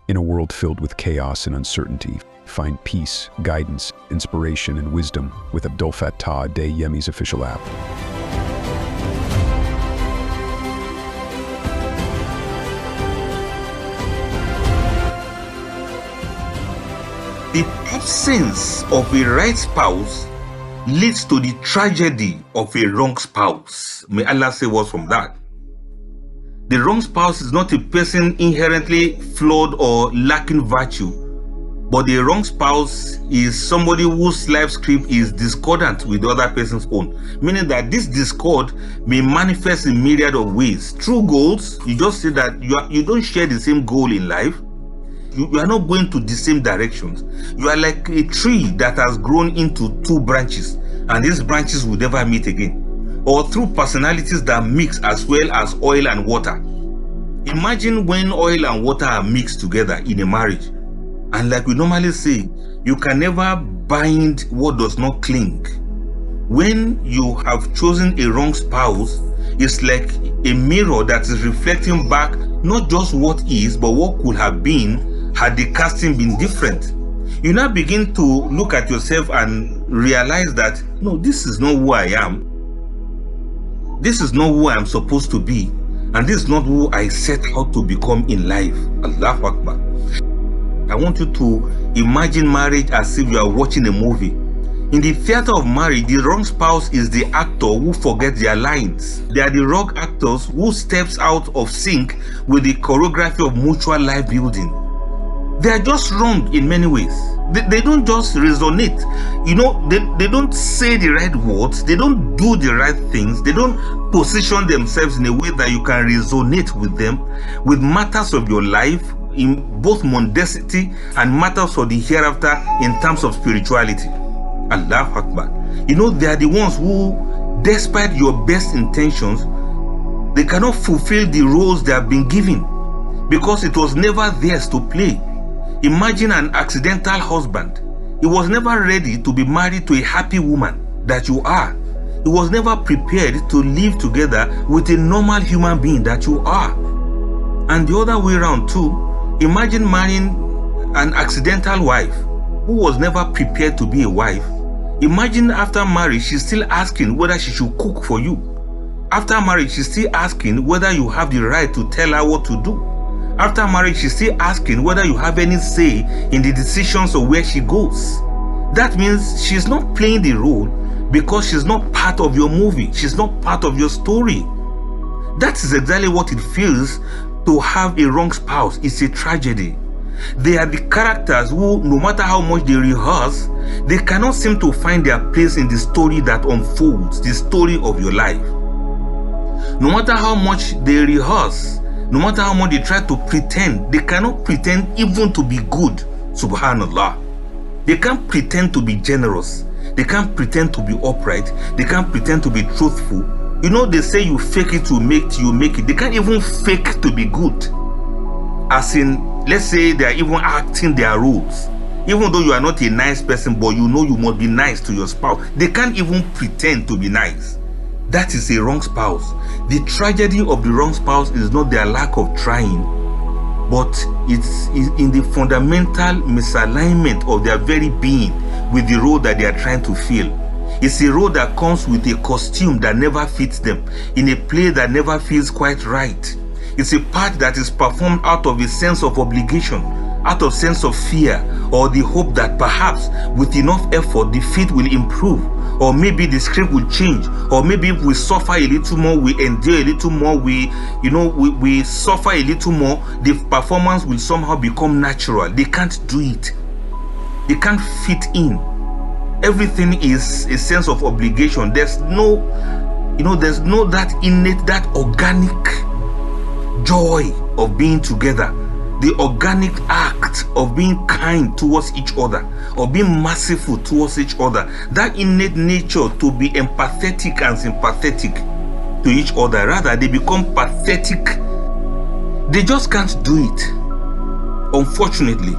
In a world filled with chaos and uncertainty, find peace, guidance, inspiration, and wisdom with Abdul Fattah Adeyemi's official app. The absence of a right spouse leads to the tragedy of a wrong spouse. May Allah save us from that. The wrong spouse is not a person inherently flawed or lacking virtue, but the wrong spouse is somebody whose life script is discordant with the other person's own, meaning that this discord may manifest in myriad of ways. True goals, you just say that you don't share the same goal in life. You are not going to the same directions. You are like a tree that has grown into two branches, and these branches will never meet again. Or through personalities that mix as well as oil and water. Imagine when oil and water are mixed together in a marriage. And like we normally say, you can never bind what does not cling. When you have chosen a wrong spouse, it's like a mirror that is reflecting back not just what is, but what could have been had the casting been different. You now begin to look at yourself and realize that, no, this is not who I am. This is not who I am supposed to be, and this is not who I set out to become in life. Allahu Akbar. I want you to imagine marriage as if you are watching a movie. In the theater of marriage, the wrong spouse is the actor who forgets their lines. They are the wrong actors who steps out of sync with the choreography of mutual life building. They are just wrong in many ways. They don't just resonate. They don't say the right words. They don't do the right things. They don't position themselves in a way that you can resonate with them, with matters of your life, in both mundacity and matters of the hereafter in terms of spirituality. Allahu Akbar. They are the ones who, despite your best intentions, they cannot fulfill the roles they have been given because it was never theirs to play. Imagine an accidental husband. He was never ready to be married to a happy woman that you are. He was never prepared to live together with a normal human being that you are. And the other way around too. Imagine marrying an accidental wife who was never prepared to be a wife. Imagine after marriage, she's still asking whether she should cook for you. After marriage, she's still asking whether you have the right to tell her what to do. After marriage, she's still asking whether you have any say in the decisions of where she goes. That means she's not playing the role because she's not part of your movie. She's not part of your story. That is exactly what it feels to have a wrong spouse. It's a tragedy. They are the characters who, no matter how much they rehearse, they cannot seem to find their place in the story that unfolds, the story of your life. No matter how much they rehearse, no matter how much they try to pretend, they cannot pretend even to be good. Subhanallah. They can't pretend to be generous. They can't pretend to be upright. They can't pretend to be truthful. They say you fake it to make it. They can't even fake to be good. As in, let's say they are even acting their roles. Even though you are not a nice person, but you must be nice to your spouse. They can't even pretend to be nice. That is a wrong spouse. The tragedy of the wrong spouse is not their lack of trying, but it's in the fundamental misalignment of their very being with the role that they are trying to fill. It's a role that comes with a costume that never fits them, in a play that never feels quite right. It's a part that is performed out of a sense of obligation, out of sense of fear, or the hope that perhaps with enough effort the feat will improve, or maybe the script will change, or maybe if we suffer a little more, we endure a little more, we suffer a little more, the performance will somehow become natural. They can't do it. They can't fit in. Everything is a sense of obligation. There's no that innate, that organic joy of being together, the organic act of being kind towards each other, or being merciful towards each other, that innate nature to be empathetic and sympathetic to each other. Rather, they become pathetic. They just can't do it, unfortunately.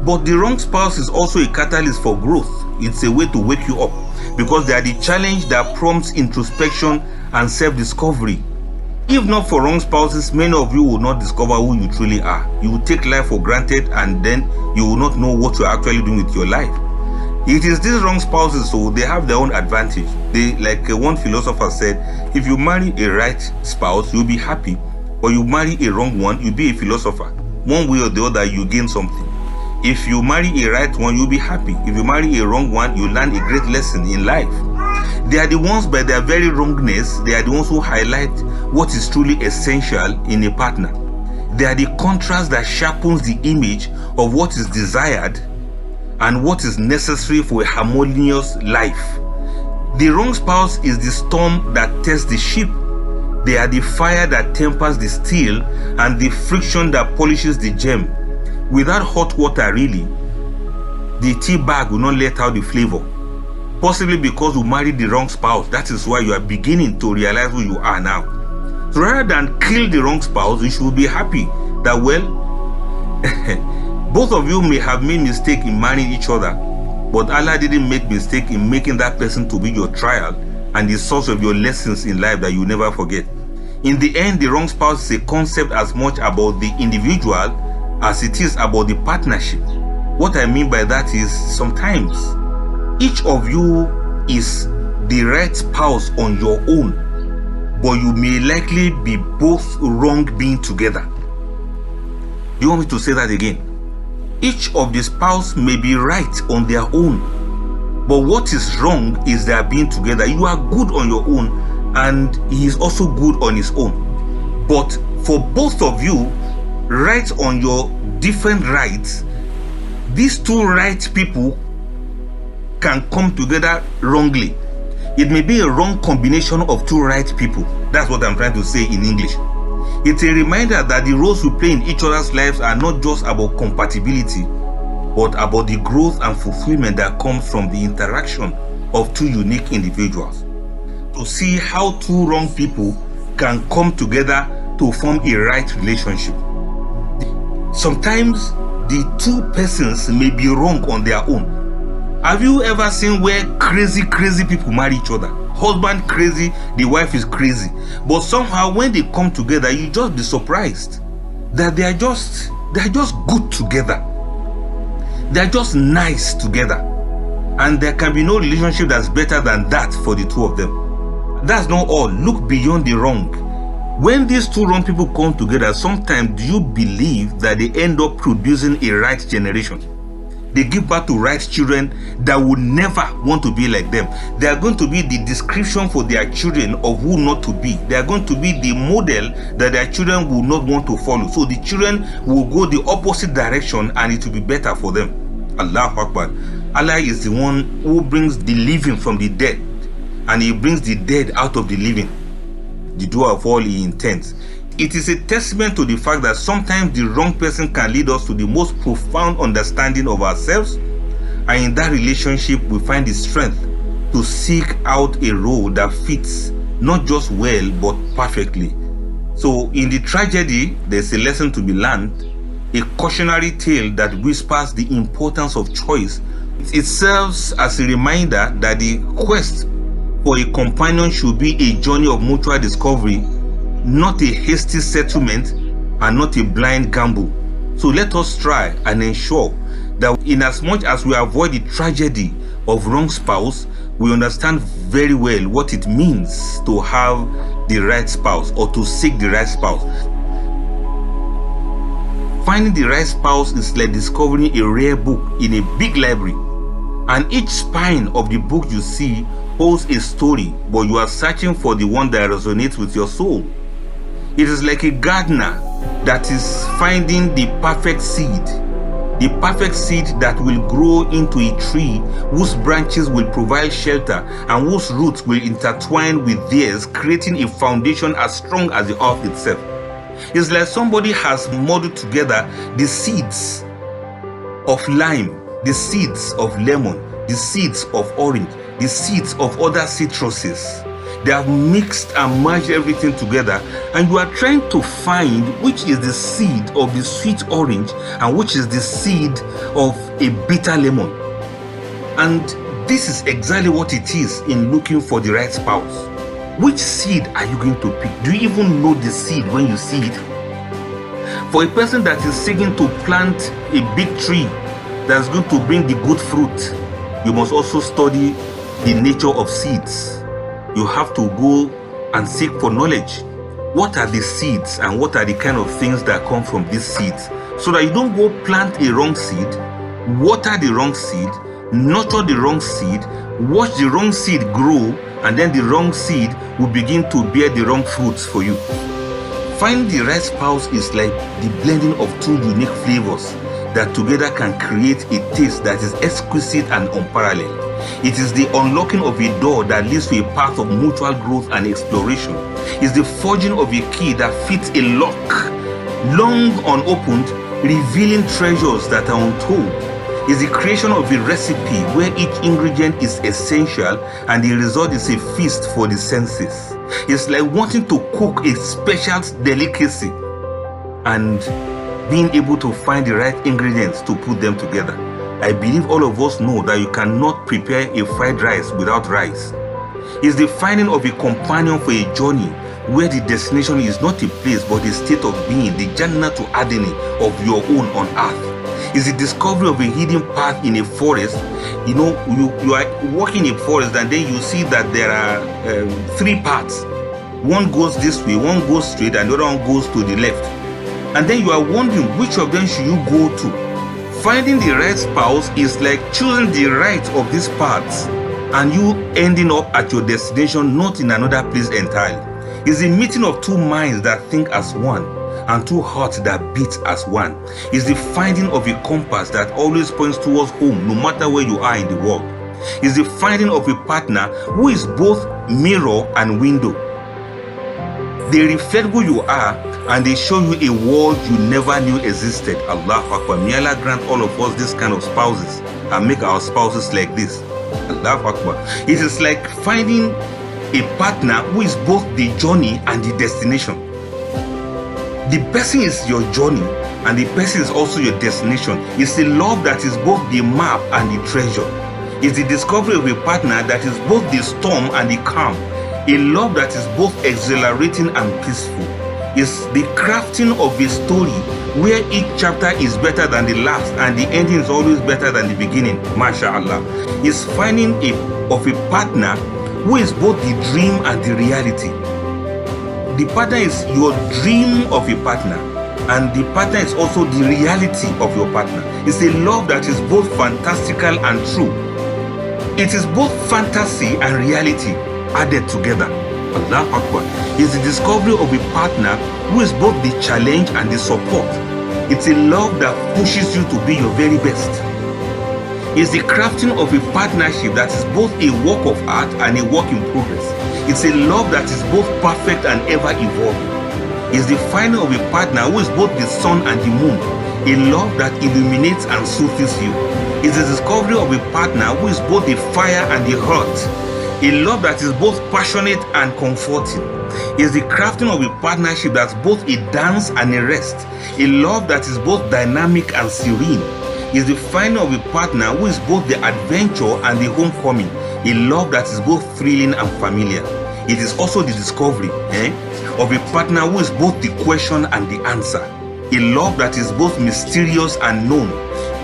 But the wrong spouse is also a catalyst for growth. It's a way to wake you up, because they are the challenge that prompts introspection and self-discovery. If not for wrong spouses, many of you will not discover who you truly are. You will take life for granted, and then you will not know what you're actually doing with your life. It is these wrong spouses, so they have their own advantage. Like one philosopher said, if you marry a right spouse, you'll be happy. Or you marry a wrong one, you'll be a philosopher. One way or the other, you gain something. If you marry a right one, you'll be happy. If you marry a wrong one, you learn a great lesson in life. They are the ones, by their very wrongness, they are the ones who highlight what is truly essential in a partner. They are the contrast that sharpens the image of what is desired and what is necessary for a harmonious life. The wrong spouse is the storm that tests the ship. They are the fire that tempers the steel and the friction that polishes the gem. Without hot water, really, the tea bag will not let out the flavor. Possibly because you married the wrong spouse. That is why you are beginning to realize who you are now. So rather than kill the wrong spouse, you should be happy that, well, both of you may have made mistake in marrying each other, but Allah didn't make mistake in making that person to be your trial and the source of your lessons in life that you never forget. In the end, the wrong spouse is a concept as much about the individual as it is about the partnership. What I mean by that is, sometimes each of you is the right spouse on your own, but you may likely be both wrong being together. Do you want me to say that again? Each of the spouse may be right on their own, but what is wrong is their being together. You are good on your own, and he is also good on his own. But for both of you, right on your different rights, these two right people can come together wrongly. It may be a wrong combination of two right people. That's what I'm trying to say in English. It's a reminder that the roles we play in each other's lives are not just about compatibility, but about the growth and fulfillment that comes from the interaction of two unique individuals. To see how two wrong people can come together to form a right relationship. Sometimes the two persons may be wrong on their own. Have you ever seen where crazy people marry each other? Husband crazy, the wife is crazy. But somehow when they come together, you just be surprised that they are just good together. They are just nice together. And there can be no relationship that's better than that for the two of them. That's not all. Look beyond the wrong. When these two wrong people come together, sometimes do you believe that they end up producing a right generation? They give birth to right children that would never want to be like them. They are going to be the description for their children of who not to be. They are going to be the model that their children will not want to follow. So the children will go the opposite direction and it will be better for them. Allahu Akbar. Allah is the one who brings the living from the dead, and he brings the dead out of the living. The doer of all he intends. It is a testament to the fact that sometimes the wrong person can lead us to the most profound understanding of ourselves, and in that relationship we find the strength to seek out a role that fits not just well but perfectly. So in the tragedy, there's a lesson to be learned, a cautionary tale that whispers the importance of choice. It serves as a reminder that the quest for a companion should be a journey of mutual discovery, not a hasty settlement and not a blind gamble. So let us try and ensure that in as much as we avoid the tragedy of wrong spouse, we understand very well what it means to have the right spouse or to seek the right spouse. Finding the right spouse is like discovering a rare book in a big library, and each spine of the book you see holds a story, but you are searching for the one that resonates with your soul. It is like a gardener that is finding the perfect seed that will grow into a tree whose branches will provide shelter and whose roots will intertwine with theirs, creating a foundation as strong as the earth itself. It's like somebody has molded together the seeds of lime, the seeds of lemon, the seeds of orange, the seeds of other citruses. They have mixed and merged everything together, and you are trying to find which is the seed of the sweet orange and which is the seed of a bitter lemon. And this is exactly what it is in looking for the right spouse. Which seed are you going to pick? Do you even know the seed when you see it? For a person that is seeking to plant a big tree that's going to bring the good fruit, you must also study the nature of seeds. You have to go and seek for knowledge. What are the seeds and what are the kind of things that come from these seeds? So that you don't go plant a wrong seed, water the wrong seed, nurture the wrong seed, watch the wrong seed grow, and then the wrong seed will begin to bear the wrong fruits for you. Finding the right spouse is like the blending of two unique flavors that together can create a taste that is exquisite and unparalleled. It is the unlocking of a door that leads to a path of mutual growth and exploration. It's the forging of a key that fits a lock, long unopened, revealing treasures that are untold. It's the creation of a recipe where each ingredient is essential and the result is a feast for the senses. It's like wanting to cook a special delicacy and being able to find the right ingredients to put them together. I believe all of us know that you cannot prepare a fried rice without rice. It's the finding of a companion for a journey where the destination is not a place but a state of being, the Jannah to Adeni of your own on earth. It's the discovery of a hidden path in a forest. You know, you are walking in a forest and then you see that there are 3 paths. One goes this way, one goes straight, and the other one goes to the left. And then you are wondering which of them should you go to. Finding the right spouse is like choosing the right of these paths and you ending up at your destination, not in another place entirely. It's the meeting of 2 minds that think as one and 2 hearts that beat as one. It's the finding of a compass that always points towards home, no matter where you are in the world. It's the finding of a partner who is both mirror and window. They reflect who you are and they show you a world you never knew existed. Allahu Akbar. May Allah grant all of us this kind of spouses and make our spouses like this. Allahu Akbar. It is like finding a partner who is both the journey and the destination. The person is your journey and the person is also your destination. It's a love that is both the map and the treasure. It's the discovery of a partner that is both the storm and the calm. A love that is both exhilarating and peaceful. It's the crafting of a story where each chapter is better than the last and the ending is always better than the beginning. MashaAllah. It's finding of a partner who is both the dream and the reality. The partner is your dream of a partner and the partner is also the reality of your partner. It's a love that is both fantastical and true. It is both fantasy and reality added together. Allah Akbar. Is the discovery of a partner who is both the challenge and the support. It's a love that pushes you to be your very best. It's the crafting of a partnership that is both a work of art and a work in progress. It's a love that is both perfect and ever evolving. It's the finding of a partner who is both the sun and the moon, a love that illuminates and soothes you. It's the discovery of a partner who is both the fire and the heart, a love that is both passionate and comforting. It's the crafting of a partnership that's both a dance and a rest, a love that is both dynamic and serene. It's the finding of a partner who is both the adventure and the homecoming, a love that is both thrilling and familiar. It is also the discovery of a partner who is both the question and the answer, a love that is both mysterious and known.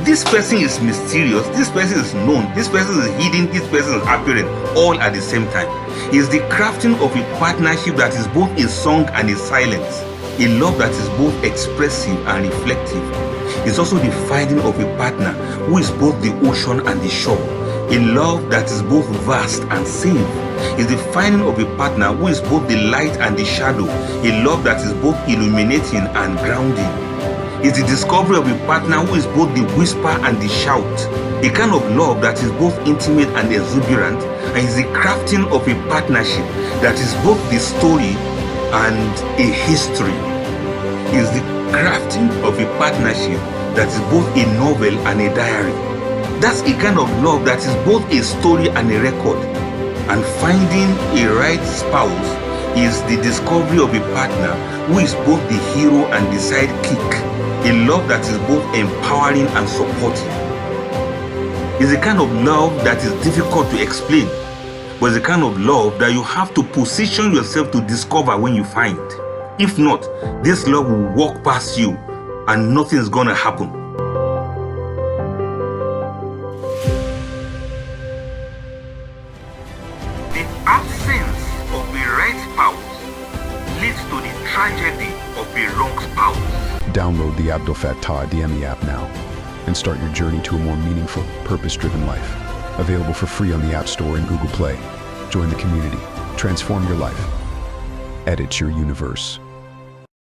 This person is mysterious, this person is known, this person is hidden, this person is apparent, all at the same time. It's the crafting of a partnership that is both a song and a silence, a love that is both expressive and reflective. It's also the finding of a partner who is both the ocean and the shore, a love that is both vast and safe. It's the finding of a partner who is both the light and the shadow, a love that is both illuminating and grounding. It's the discovery of a partner who is both the whisper and the shout, a kind of love that is both intimate and exuberant, and it's the crafting of a partnership that is both the story and a history. It's the crafting of a partnership that is both a novel and a diary. That's a kind of love that is both a story and a record. And finding a right spouse is the discovery of a partner who is both the hero and the sidekick, a love that is both empowering and supportive. It's a kind of love that is difficult to explain, but it's a kind of love that you have to position yourself to discover when you find. If not, this love will walk past you and nothing's gonna happen. The absence of the right spouse leads to the tragedy of a wrong spouse. Download the Abdel Fattah DME app now and start your journey to a more meaningful, purpose-driven life. Available for free on the App Store and Google Play. Join the community. Transform your life. Edit your universe.